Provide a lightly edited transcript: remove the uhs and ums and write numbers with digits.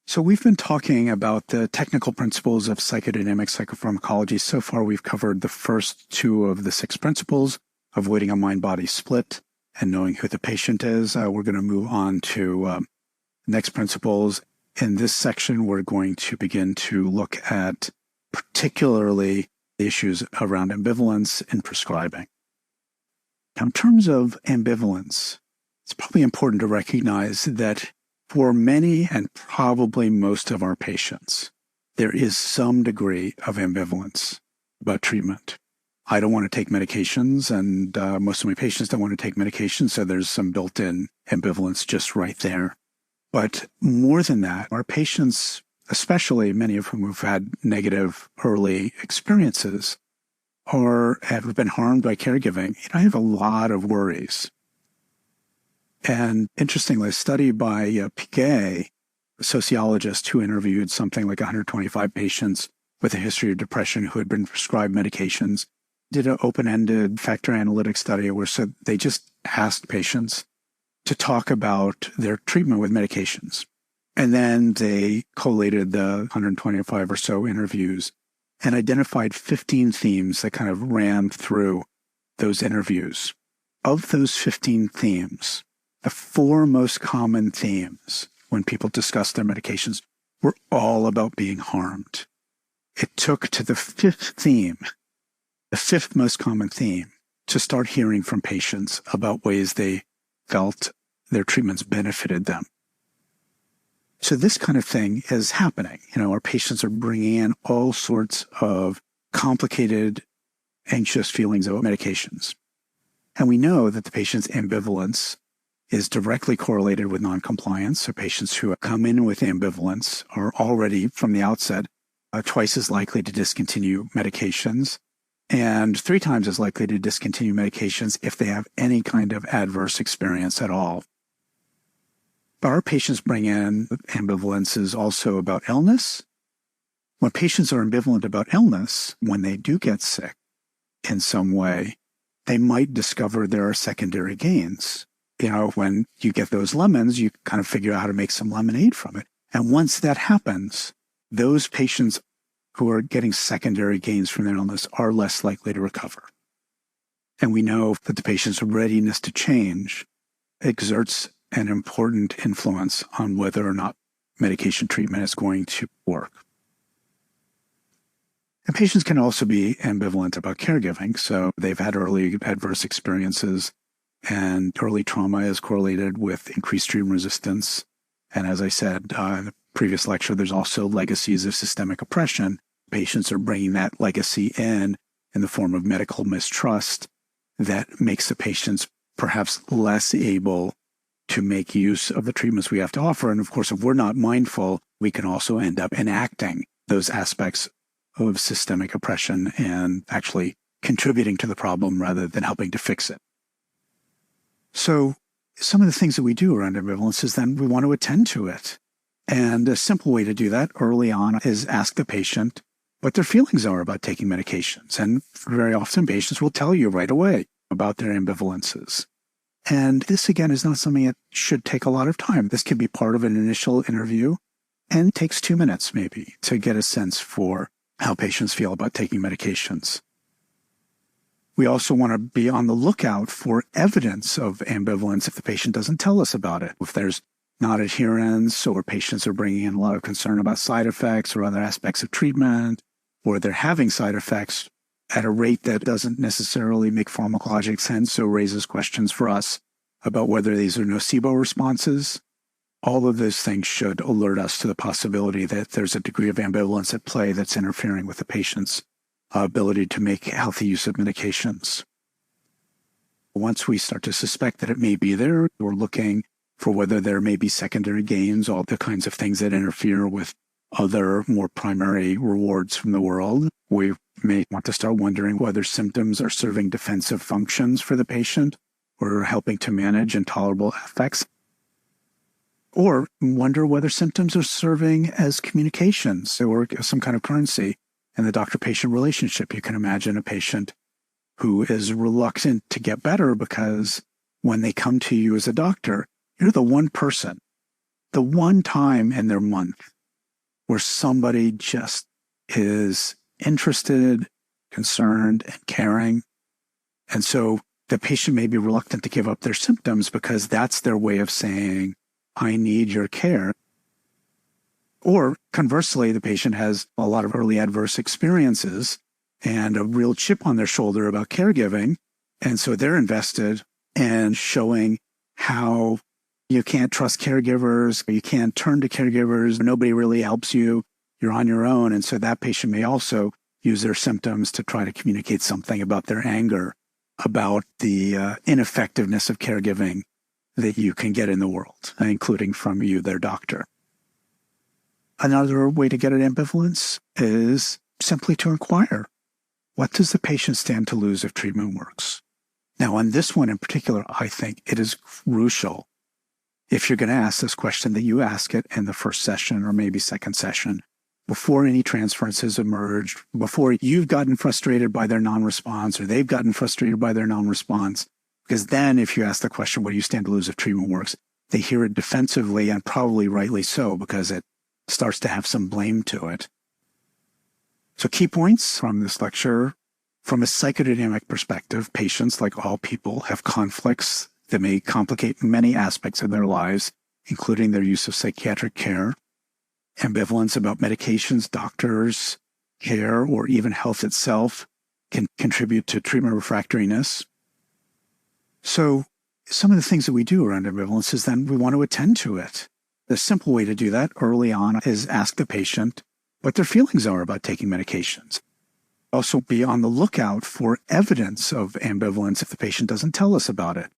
So we've been talking about the technical principles of psychodynamic psychopharmacology. So far, we've covered the first two of the six principles, avoiding a mind-body split and knowing who the patient is. We're going to move on to next principles. In this section, we're going to begin to look at particularly the issues around ambivalence in prescribing. Now, in terms of ambivalence, it's probably important to recognize that for many and probably most of our patients, there is some degree of ambivalence about treatment. I don't want to take medications, and most of my patients don't want to take medications, so there's some built-in ambivalence just right there. But more than that, our patients, especially many of whom have had negative early experiences or have been harmed by caregiving, I have a lot of worries. And interestingly, a study by Piquet, a sociologist who interviewed something like 125 patients with a history of depression who had been prescribed medications, did an open-ended factor analytic study where they just asked patients to talk about their treatment with medications. And then they collated the 125 or so interviews and identified 15 themes that kind of ran through those interviews. Of those 15 themes, the four most common themes when people discuss their medications were all about being harmed. It took to the fifth theme, the fifth most common theme, to start hearing from patients about ways they felt their treatments benefited them. So this kind of thing is happening. Our patients are bringing in all sorts of complicated, anxious feelings about medications. And we know that the patient's ambivalence is directly correlated with noncompliance. So patients who come in with ambivalence are already, from the outset, twice as likely to discontinue medications and 3 times as likely to discontinue medications if they have any kind of adverse experience at all. But our patients bring in ambivalences also about illness. When patients are ambivalent about illness, when they do get sick in some way, they might discover there are secondary gains. When you get those lemons, you kind of figure out how to make some lemonade from it. And once that happens, those patients who are getting secondary gains from their illness are less likely to recover. And we know that the patient's readiness to change exerts an important influence on whether or not medication treatment is going to work. And patients can also be ambivalent about caregiving. So they've had early adverse experiences, and early trauma is correlated with increased treatment resistance. And as I said in the previous lecture, there's also legacies of systemic oppression. Patients are bringing that legacy in the form of medical mistrust that makes the patients perhaps less able to make use of the treatments we have to offer. And of course, if we're not mindful, we can also end up enacting those aspects of systemic oppression and actually contributing to the problem rather than helping to fix it. So some of the things that we do around ambivalence is then we want to attend to it. And a simple way to do that early on is ask the patient what their feelings are about taking medications. And very often patients will tell you right away about their ambivalences. And this, again, is not something that should take a lot of time. This can be part of an initial interview and takes 2 minutes maybe to get a sense for how patients feel about taking medications. We also want to be on the lookout for evidence of ambivalence if the patient doesn't tell us about it. If there's not adherence, or patients are bringing in a lot of concern about side effects or other aspects of treatment, or they're having side effects at a rate that doesn't necessarily make pharmacologic sense, so raises questions for us about whether these are nocebo responses. All of those things should alert us to the possibility that there's a degree of ambivalence at play that's interfering with the patient's ability to make healthy use of medications. Once we start to suspect that it may be there, we're looking for whether there may be secondary gains, all the kinds of things that interfere with other more primary rewards from the world. We may want to start wondering whether symptoms are serving defensive functions for the patient or helping to manage intolerable effects. Or wonder whether symptoms are serving as communications or some kind of currency in the doctor-patient relationship. You can imagine a patient who is reluctant to get better because when they come to you as a doctor, you're the one person, the one time in their month where somebody just is interested, concerned, and caring. And so the patient may be reluctant to give up their symptoms because that's their way of saying, I need your care. Or conversely, the patient has a lot of early adverse experiences and a real chip on their shoulder about caregiving. And so they're invested in showing how you can't trust caregivers, you can't turn to caregivers, nobody really helps you, you're on your own. And so that patient may also use their symptoms to try to communicate something about their anger, about the ineffectiveness of caregiving that you can get in the world, including from you, their doctor. Another way to get at ambivalence is simply to inquire, what does the patient stand to lose if treatment works? Now, on this one in particular, I think it is crucial, if you're going to ask this question, that you ask it in the first session or maybe second session, before any transference has emerged, before you've gotten frustrated by their non-response or they've gotten frustrated by their non-response. Because then if you ask the question, what do you stand to lose if treatment works? They hear it defensively, and probably rightly so, because it starts to have some blame to it. So key points from this lecture: from a psychodynamic perspective, patients, like all people, have conflicts that may complicate many aspects of their lives, including their use of psychiatric care. Ambivalence about medications, doctors, care, or even health itself can contribute to treatment refractoriness. So some of the things that we do around ambivalence is then we want to attend to it. The simple way to do that early on is ask the patient what their feelings are about taking medications. Also be on the lookout for evidence of ambivalence if the patient doesn't tell us about it.